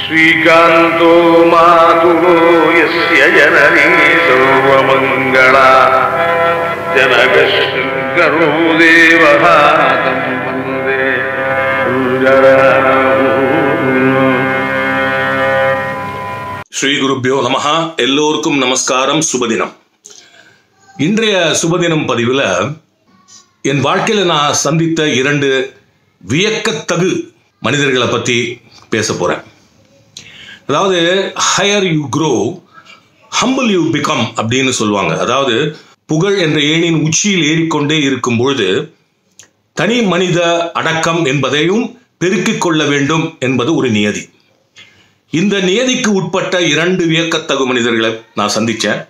ஸ்ரீகாந்தோ Maduro யஸ்ய Janani சர்வமங்களா ஜனகஸ்கரோ தேவஹ தம் வந்தே ஸ்ரீ குருப்யோ நமஹ. எல்லோருக்கும் நமஸ்காரம், சுபதினம். இன்றைய சுபதினம் பதிவில் என் வாழ்க்கையில் நான் சந்தித்த 2 வியக்கத்தகு மனிதர்களை பற்றி பேச போகிறேன். அதாவது higher you grow humble you become அப்படின்னு சொல்லுவாங்க. அதாவது புகழ் என்ற ஏணியின் உச்சியில் ஏறிக்கொண்டே இருக்கும் பொழுது தனி மனித அடக்கம் என்பதையும் பெருக்கிக் கொள்ள வேண்டும் என்பது ஒரு நியதி. இந்த நியதிக்கு உட்பட்ட 2 வியக்கத்தகு மனிதர்களை நான் சந்தித்தேன்.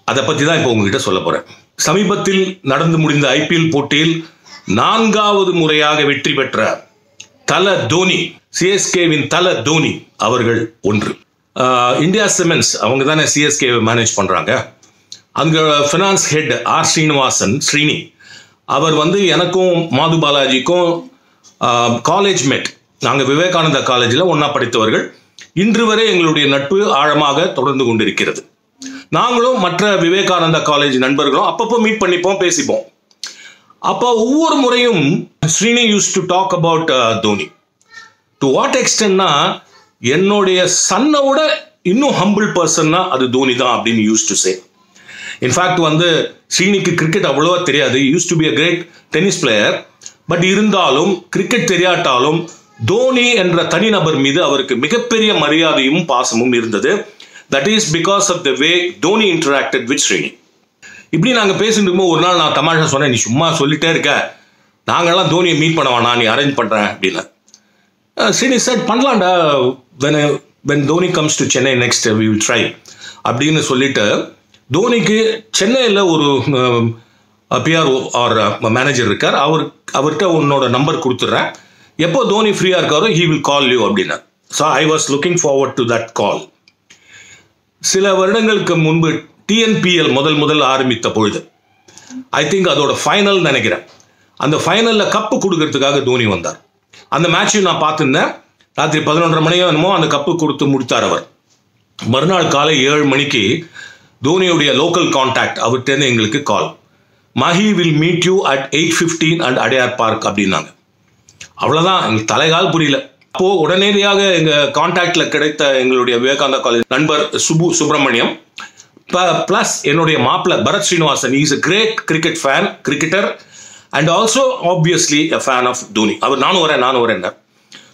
அதை பற்றி தான் இப்போ உங்ககிட்ட சொல்ல போகிறேன். சமீபத்தில் நடந்து முடிந்த ஐபிஎல் போட்டியில் 4வது முறையாக வெற்றி பெற்ற தல தோனி, சிஎஸ்கேவின் தல தோனி அவர்கள் ஒன்று. இந்தியா சிமெண்ட்ஸ் அவங்க தானே சிஎஸ்கே மேனேஜ் பண்ணுறாங்க. அங்கே finance head R Srinivasan Srini அவர் எனக்கும் மாது பாலாஜிக்கும் காலேஜ் மேட். நாங்கள் விவேகானந்தா காலேஜில் ஒன்றா படித்தவர்கள். இன்று வரை எங்களுடைய நட்பு ஆழமாக தொடர்ந்து கொண்டிருக்கிறது. நாங்களும் மற்ற விவேகானந்தா காலேஜ் நண்பர்களும் அப்பப்போ மீட் பண்ணிப்போம், பேசிப்போம். அப்போ ஒவ்வொரு முறையும் Srini use to talk about Dhoni. To what எக்ஸ்டென்ட்னா என்னுடைய சன்னை விட இன்னும் ஹம்பிள் பர்சன்னா அது தோனி தான் அப்படின்னு யூஸ் டு சே. இன்ஃபேக்ட் ஸ்ரீனிக்கு கிரிக்கெட் அவ்வளோவா தெரியாது. Use to be a great tennis player. But இருந்தாலும் கிரிக்கெட் தெரியாட்டாலும் தோனி என்ற தனிநபர் மீது அவருக்கு மிகப்பெரிய மரியாதையும் பாசமும் இருந்தது. That is because of the way Dhoni interacted with Srini. இப்படி நாங்கள் பேசிட்டு இருக்கும்போது ஒரு நாள் நான் தமாஷா சொன்னேன், நீ சும்மா சொல்லிட்டே இருக்க, நாங்கள்லாம் தோனியை மீட் பண்ண வேணாம், நீ அரேஞ்ச் பண்ணுறேன் அப்படின்னு. ஸ்ரீனி சார் பண்ணலாம்டா, when Dhoni comes to Chennai next we will try அப்படின்னு சொல்லிட்டு தோனிக்கு சென்னையில் ஒரு பிஆர்ஓ ஆர் மேனேஜர் இருக்கார். அவர்கிட்ட உன்னோட நம்பர் கொடுத்துட்றேன், எப்போ தோனி ஃப்ரீயாக இருக்காரோ he will call you அப்படின்னா. So I was looking forward to that call. சில வருடங்களுக்கு முன்பு டிஎன்பிஎல் முதல் ஆரம்பித்த பொழுது, ஐ திங்க் அதோட ஃபைனல் நினைக்கிறேன், அந்த ஃபைனலில் கப்பு கொடுக்கறதுக்காக தோனி வந்தார். அந்த மேட்சையும் நான் பார்த்துருந்தேன். ராத்திரி 11:30 மணியோ என்னமோ அந்த கப்பு கொடுத்து முடித்தார் அவர். மறுநாள் காலை 7 மணிக்கு தோனியுடைய லோக்கல் கான்டாக்ட் அவர்கிட்டேருந்து எங்களுக்கு call, Mahi will meet you at 8:15 and Adyar Park அப்படின்னாங்க. அவ்வளோதான், எங்களுக்கு தலைகால் புரியல. அப்போ உடனடியாக எங்கள் கான்டாக்டில் கிடைத்த எங்களுடைய விவேகானந்தா காலேஜ் நண்பர் சுப்பிரமணியம் ப்ளஸ் என்னுடைய மாப்பிள்ளை Bharat Srinivasan, is a great cricket fan, cricketer and also obviously a fan of Dhoni. அவர் நானும் வரேன்.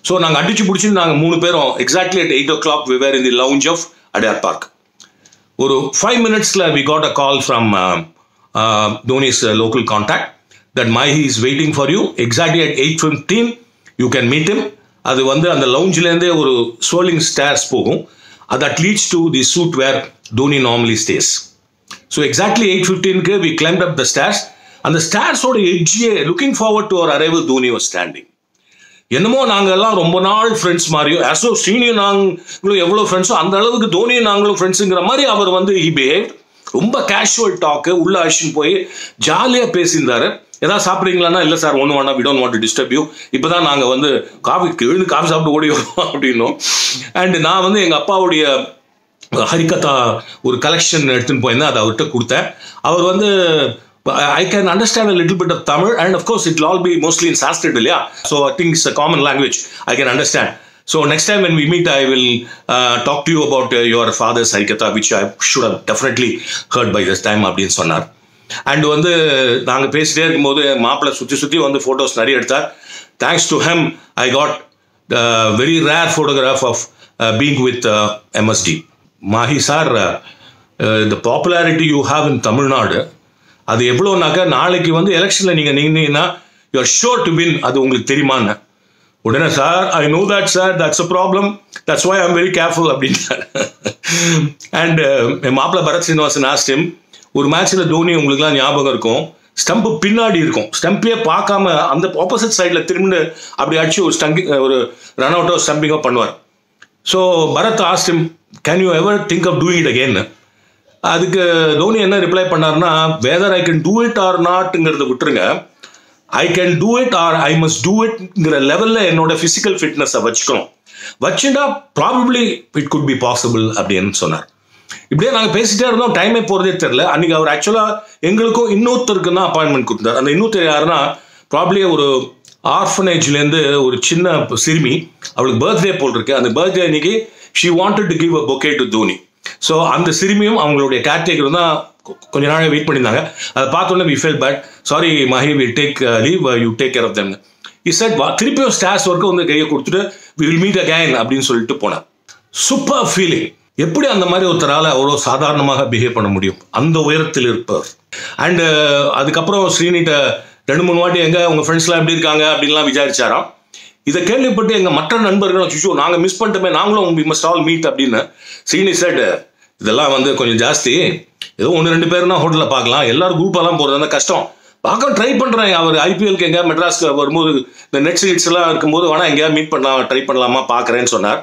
ஸோ நாங்கள் அடிச்சு பிடிச்சி நாங்கள் 3 பேரும் exactly at 8 o'clock we were in the lounge of Adyar Park. ஒரு 5 minutesல we got a call from Dhoni's local contact that Mahi is waiting for you exactly at 8:15 you can meet him. அது அந்த லவுஞ்சிலேருந்தே ஒரு ஸ்ரோலிங் stairs போகும். that leads to the suite where Dhoni normally stays. So exactly 8:15 we climbed up the stairs. அந்த ஸ்டேர்ஸோட எட்ஜியே looking forward to அவர் arrival Dhoni was standing. என்னமோ நாங்கள் எல்லாம் ரொம்ப நாள் ஃப்ரெண்ட்ஸ் மாதிரியும், ஆஸோ ஸ்ரீனியும் நாங்களும் எவ்வளோ ஃப்ரெண்ட்ஸோ அந்த அளவுக்கு தோனியும் நாங்களும் ஃப்ரெண்ட்ஸுங்கிற மாதிரி அவர் ஹி பிஹேவ். ரொம்ப கேஷுவல் டாக்கு, உள்ள அழிச்சுன்னு போய் ஜாலியாக பேசியிருந்தாரு. ஏதாவது சாப்பிட்றீங்களான்னா இல்லை சார் ஒன்று வேணா, we don't want to disturb you, இப்போ தான் நாங்கள் காஃபி எழுந்து காஃபி சாப்பிட்டு ஓடி வரோம் அப்படின்னும். அண்ட் நான் எங்கள் அப்பாவுடைய ஹரிகதா ஒரு கலெக்ஷன் எடுத்துன்னு போயிருந்தேன், அதை அவர்கிட்ட கொடுத்தேன். அவர் I can understand a little bit of Tamil and of course it will all be mostly in Sanskrit, yeah. So I think it's a common language, I can understand. So next time when we meet I will talk to you about your father's Harikatha, which I should have definitely heard by this time அப்படின்னு சொன்னார். And நாங்கள் பேசிட்டே இருக்கும்போது மாப்பிள்ளை சுற்றி photos நிறைய எடுத்தார். Thanks to him I got very rare photograph of being with MSD. Mahi sir, the popularity you have in Tamil Nadu அது எவ்வளோனாக்கா நாளைக்கு எலெக்ஷனில் நீங்கள் நின்னீங்கன்னா you are sure to win, அது உங்களுக்கு தெரியுமான்னு. உடனே sir, I know that sir, that's a problem, that's why I'm very careful அப்படின்ட்டார். அண்ட் என் மாப்பிள்ளை பரத் ஸ்ரீனிவாசன் ஆஸ்ட் ஹிம், ஒரு மேட்ச்சில் தோனி உங்களுக்குலாம் ஞாபகம் இருக்கும், ஸ்டம்ப்பு பின்னாடி இருக்கும், ஸ்டம்பையே பார்க்காம அந்த ஆப்போசிட் சைடில் திரும்பி அப்படி அடிச்சு ஒரு ரன் அவுட்டோ ஸ்டம்பிங்கோ பண்ணுவார். So Bharat asked him, can you ever think of doing it again? அதுக்கு தோனி என்ன ரிப்ளை பண்ணார்னா, whether I can do it or நாட்ங்கிறத விட்டுருங்க, I can do it or I must do இட்ங்கிற லெவலில் என்னோட ஃபிசிக்கல் ஃபிட்னஸை வச்சுக்கணும். வச்சுட்டா probably it could be possible அப்படின்னு சொன்னார். இப்படியே நாங்கள் பேசிட்டே இருந்தோம், டைமே போகிறதே தெரில. அன்றைக்கி அவர் ஆக்சுவலாக எங்களுக்கும் இன்னொருத்தருக்கு தான் அப்பாயின்மெண்ட் கொடுத்தார். அந்த இன்னொருத்தர் யாருன்னா ப்ராப்ளி ஒரு ஆர்ஃபனேஜ்லேருந்து ஒரு சின்ன சிறுமி, அவளுக்கு பர்த்டே போல் இருக்கு. அந்த பர்த்டே அன்னைக்கு she wanted to give a bouquet to Dhoni. So அந்த சிறுமியும் அவங்களுடைய கேர்டேக்கர் தான் கொஞ்ச நாள் வெயிட் பண்ணியிருந்தாங்க. அதை பார்த்தோன்னே we fell bad, sorry Mahi, will take leave, you take care of them. He said திருப்பியும் ஸ்டாஃப்ஸ் ஒர்க்கு வந்து கையை கொடுத்துட்டு வி வில் மீட் அகைன் அப்படின்னு சொல்லிட்டு போனேன். Super feeling. எப்படி அந்த மாதிரி ஒருத்தரால் அவ்வளோ சாதாரணமாக பிஹேவ் பண்ண முடியும், அந்த உயரத்தில் இருப்பவர். அண்டு அதுக்கப்புறம் ஸ்ரீனிட்ட 2-3 வாட்டி எங்கே உங்கள் ஃப்ரெண்ட்ஸ்லாம் எப்படி இருக்காங்க அப்படின்லாம் விசாரிச்சாராம். இதை கேள்விப்பட்டு எங்கள் மற்ற நண்பர்களும் சுஷோ நாங்கள் மிஸ் பண்ணிட்டோமே, நாங்களும் வி மஸ்ட் ஆல் மீட் அப்படின்னு. ஸ்ரீனி செட் இதெல்லாம் வந்து கொஞ்சம் ஜாஸ்தி, ஏதோ 1-2 பேர்னா ஹோட்டலில் பார்க்கலாம், எல்லாரும் குரூப்பெல்லாம் போகிறது கஷ்டம், பார்க்க ட்ரை பண்ணுறேன். அவர் ஐபிஎல்க்கு எங்கேயா மெட்ராஸ்க்கு வரும்போது இந்த நெட் சீட்ஸ் எல்லாம் இருக்கும்போது வேணா எங்கேயா மீட் பண்ணலாம், ட்ரை பண்ணலாமா பார்க்குறேன்னு சொன்னார்.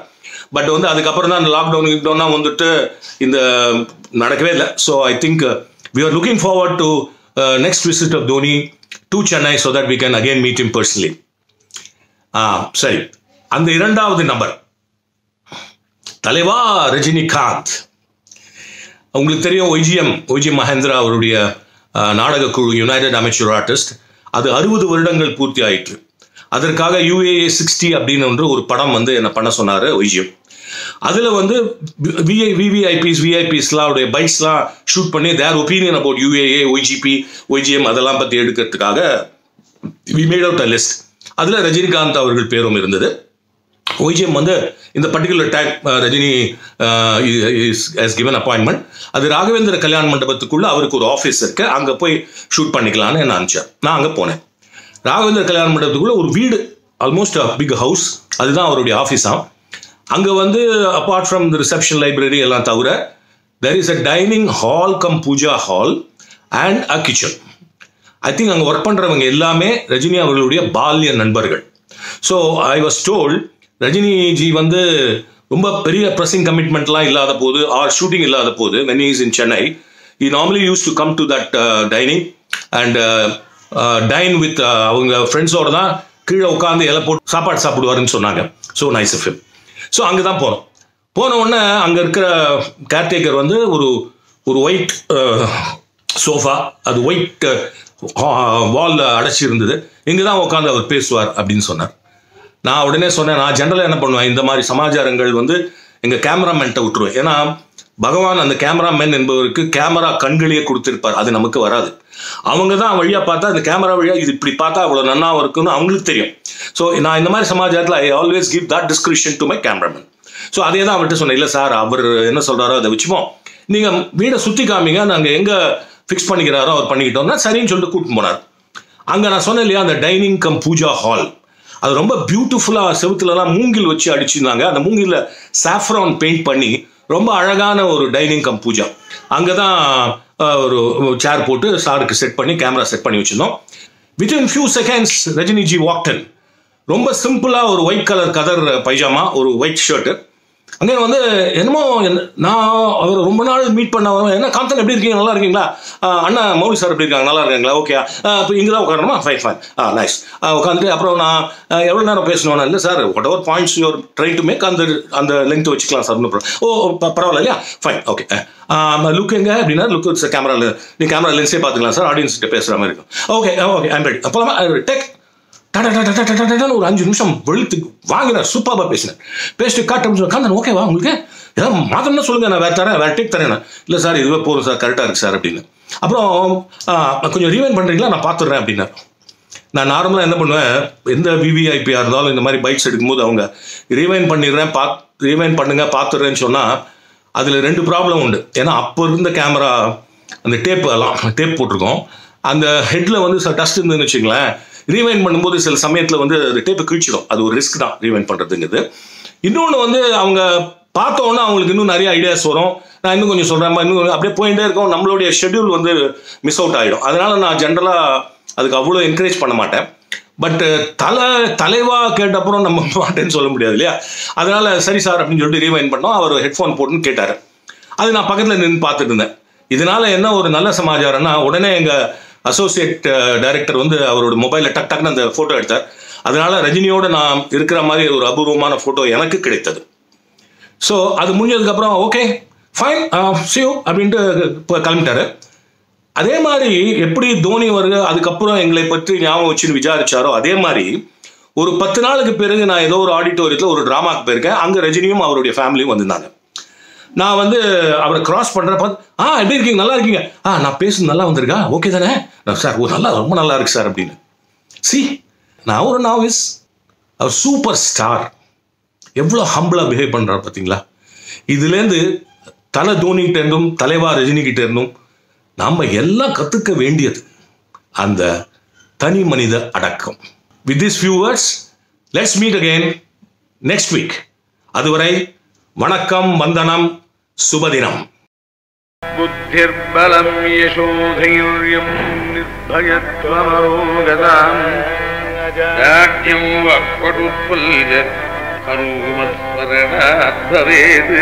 பட் வந்து அதுக்கப்புறம் தான் அந்த லாக்டவுன் வந்துட்டு இந்த நடக்கவே இல்லை. So I think we are looking forward to next visit of Dhoni to Chennai so that we can again meet him personally. சரி, அந்த 2வது நபர் தலைவா ரஜினிகாந்த். உங்களுக்கு தெரியும் ஒய்ஜிஎம் மகேந்திரா அவருடைய நாடக குழு யுனைடெட் அமெச்சூர் ஆர்டிஸ்ட், அது 60 வருடங்கள் பூர்த்தி ஆயிற்று. அதற்காக UAA 60 அப்படின்னு ஒரு படம் வந்து என்ன பண்ண சொன்னார் ஒய்ஜிஎம். அதில் வந்து விவிஐபிஸ்லாம் பைக்ஸ்லாம் ஷூட் பண்ணி their opinion about UAA, OGP, OGM அதெல்லாம் பற்றி எடுக்கிறதுக்காக we made out a list. அதில் ரஜினிகாந்த் அவர்கள் பேரும் இருந்தது. OGM வந்து இந்த particular time Rajini has given appointment. அது ராகவேந்திர கல்யாண மண்டபத்துக்குள்ள அவருக்கு ஒரு ஆஃபீஸ் இருக்கு, அங்கே போய் ஷூட் பண்ணிக்கலான்னு என்ன அனுப்பிச்சார். நான் அங்கே போனேன். ராகவேந்திர கல்யாண மண்டபத்துக்குள்ள ஒரு வீடு, ஆல்மோஸ்ட் பிக் ஹவுஸ், அதுதான் அவருடைய ஆஃபீஸாக. அங்கே வந்து apart from the reception library எல்லாம் தவிர there is a dining hall cum puja hall and a kitchen. I think அங்கே ஒர்க் பண்ணுறவங்க எல்லாமே ரஜினி அவர்களுடைய பால்ய நண்பர்கள். So I was told Rajiniji வந்து ரொம்ப பெரிய ப்ரெஸிங் கமிட்மெண்ட்லாம் இல்லாத போது ஆர் ஷூட்டிங் இல்லாத போது when he is in Chennai, he normally used to come to that dining and dine with அவங்க ஃப்ரெண்ட்ஸோட தான் கீழே உட்காந்து இலை போட்டு சாப்பாடு சாப்பிடுவாருன்னு சொன்னாங்க. So nice of him. So அங்கே தான் போன உடனே அங்கே இருக்கிற கேர்டேக்கர் வந்து ஒரு ஒயிட் சோஃபா, அது ஒயிட் வாலில் அடைச்சி இருந்தது, இங்கே தான் உட்காந்து அவர் பேசுவார் அப்படின்னு சொன்னார். நான் உடனே சொன்னேன், நான் ஜென்ரலாக என்ன பண்ணுவேன், இந்த மாதிரி சமாச்சாரங்கள் வந்து எங்கள் கேமராமேன்ட்ட விட்டுருவேன். ஏன்னா பகவான் அந்த கேமராமேன் என்பவருக்கு கேமரா கண்களையே கொடுத்துருப்பார், அது நமக்கு வராது. அவங்க தான் வழியாக பார்த்தா அந்த கேமரா வழியாக இது இப்படி பார்த்தா அவ்வளோ நன்னா இருக்குன்னு அவங்களுக்கு தெரியும். ஸோ நான் இந்த மாதிரி சமாச்சாரத்தில் I always give that description to my cameraman. So அதே தான் அவர்கிட்ட சொன்னேன், இல்லை சார் அவர் என்ன சொல்கிறாரோ அதை வச்சுப்போம், நீங்கள் வீடை சுற்றி காமிங்க, நாங்கள் எங்கே ஃபிக்ஸ் பண்ணிக்கிறாரோ அவர் பண்ணிக்கிட்டோம்னா சரின்னு சொல்லிட்டு கூப்பிட்டு போனார். அங்கே நான் சொன்னேன் இல்லையா, அந்த டைனிங் கம் பூஜா ஹால், அது ரொம்ப பியூட்டிஃபுல்லாக செவுத்துலலாம் மூங்கில் வச்சு அடிச்சிருந்தாங்க. அந்த மூங்கில் சாஃப்ரான் பெயிண்ட் பண்ணி ரொம்ப அழகான ஒரு டைனிங் கம் பூஜா. அங்கே தான் ஒரு சேர் போட்டு சாருக்கு செட் பண்ணி கேமரா செட் பண்ணி வச்சுருந்தோம். Within few seconds ரஜினிஜி வாக்டன். ரொம்ப சிம்பிளாக ஒரு ஒயிட் கலர் கதர் பைஜாமா, ஒரு ஒயிட் ஷர்ட்டு. அங்கே வந்து என்னமோ நான் அவர் ரொம்ப நாள் மீட் பண்ண என்ன காந்தன் எப்படி இருக்கீங்க, நல்லா இருக்கீங்களா, அண்ணா மௌலி சார் எப்படி இருக்காங்க, நல்லா இருக்காங்களா, ஓகே இப்போ இங்கே தான் உட்காரணுமா, ஃபைன் நைஸ் உட்காந்துட்டு அப்புறம் நான் எவ்வளோ நேரம் பேசணும்னா, இல்லை sir whatever points you're try to make அந்த லெங்க் வச்சுக்கலாம் சார், பரவாயில்ல இல்லையா, ஃபைன் ஓகே. லுக் எங்க அப்படின்னா லுக் கேமராவில் நீ கேமரா லென்ஸே பார்த்துக்கலாம் சார், ஆடியன்ஸ்கிட்ட பேசுகிற மாதிரி இருக்கும், ஓகே ஐம் ரெடி. அப்போலாமா டேக் ஒரு 5 நிமிஷம் வெளுத்து வாங்கினார், சூப்பராக பேசினேன். பேசிட்டு காந்தன் ஓகேவா உங்களுக்கு ஏதாவது மாத்திரம்னா சொல்லுங்க, நான் வேற டேக் தரேன். இல்லை சார் இதுவே போதும் சார், கரெக்டாக இருக்கு சார் அப்படின்னு. அப்புறம் கொஞ்சம் ரீவைண்ட் பண்ணுறீங்களா, நான் பார்த்துடுறேன் அப்படின்னாரு. நான் நார்மலாக என்ன பண்ணுவேன், எந்த விவிஐபியாக இருந்தாலும் இந்த மாதிரி பைக்ஸ் எடுக்கும்போது அவங்க ரீவைண்ட் பண்ணுங்க பார்த்துடுறேன்னு சொன்னால் அதில் 2 ப்ராப்ளம் உண்டு. ஏன்னா அப்போ இருந்த கேமரா அந்த டேப் போட்டிருக்கோம், அந்த ஹெட்டில் வந்து டஸ்ட் இருந்துன்னு வச்சுங்களேன், ரீவைண்ட் பண்ணும்போது சில சமயத்தில் வந்து அது டேப்பை கிழிச்சிடும். அது ஒரு ரிஸ்க் தான் ரீவைண்ட் பண்ணுறதுங்கிறது. இன்னொன்று வந்து அவங்க பார்த்தோன்னா அவங்களுக்கு இன்னும் நிறைய ஐடியாஸ் வரும். நான் இன்னும் கொஞ்சம் சொல்கிறேன், இன்னும் அப்படியே போயிட்டே இருக்கோம், நம்மளுடைய ஷெட்யூல் வந்து மிஸ் அவுட் ஆகிடும். அதனால நான் ஜென்ரலாக அதுக்கு அவ்வளோ என்கரேஜ் பண்ண மாட்டேன். பட் தலைவா கேட்டப்புறம் நம்ம மாட்டேன்னு சொல்ல முடியாது இல்லையா, அதனால சரி சார் அப்படின்னு சொல்லிட்டு ரீவைண்ட் பண்ணோம். அவர் ஹெட்ஃபோன் போட்டுன்னு கேட்டார். அது நான் பக்கத்தில் நின்று பார்த்துட்டு இருந்தேன். இதனால என்ன ஒரு நல்ல சமாச்சாரம்னா, உடனே எங்கள் அசோசியேட் டைரக்டர் வந்து அவரோட மொபைலில் டக் டக்குன்னு அந்த ஃபோட்டோ எடுத்தார். அதனால ரஜினியோட நான் இருக்கிற மாதிரி ஒரு அபூர்வமான ஃபோட்டோ எனக்கு கிடைத்தது. ஸோ அது முடிஞ்சதுக்கப்புறம் ஓகே ஃபைன் சியூ அப்படின்ட்டு கிளம்பிட்டாரு. அதே மாதிரி எப்படி தோனி வருக அதுக்கப்புறம் எங்களை பற்றி ஞாபகம் வச்சுன்னு விசாரிச்சாரோ அதே மாதிரி ஒரு 10 நாளுக்கு பிறகு நான் ஏதோ ஒரு ஆடிட்டோரியத்தில் ஒரு ட்ராமாக்கு போயிருக்கேன். அங்கே ரஜினியும் அவருடைய ஃபேமிலியும் வந்திருந்தாங்க. நான் வந்து அவரை கிராஸ் பண்ணுறப்ப எப்படி இருக்கீங்க, நல்லா இருக்கீங்க, நான் பேசுறது நல்லா வந்திருக்கா, ஓகே தானே சார், ரொம்ப நல்லா இருக்கு சார் அப்படின்னு. நான் ஒரு நாவிஸ், அவர் சூப்பர் ஸ்டார், எவ்வளோ ஹம்பிளாக பிஹேவ் பண்ணுறாரு பார்த்தீங்களா. இதுலேருந்து தலை தோனிகிட்ட இருந்தும் தலைவா ரஜினிகிட்ட இருந்தும் நாம் எல்லாம் கற்றுக்க வேண்டியது அந்த தனி மனித அடக்கம். With this few words let's meet again next week. அதுவரை வணக்கம், வந்தனம், சுபதினம். புத்திர்பலம் யசோதைர்யம் நிர்பயத்வமரோகதாம் ராஜ்யம் வக்படுத்பல்ய கருமஸ்மரணாத் பவேத்.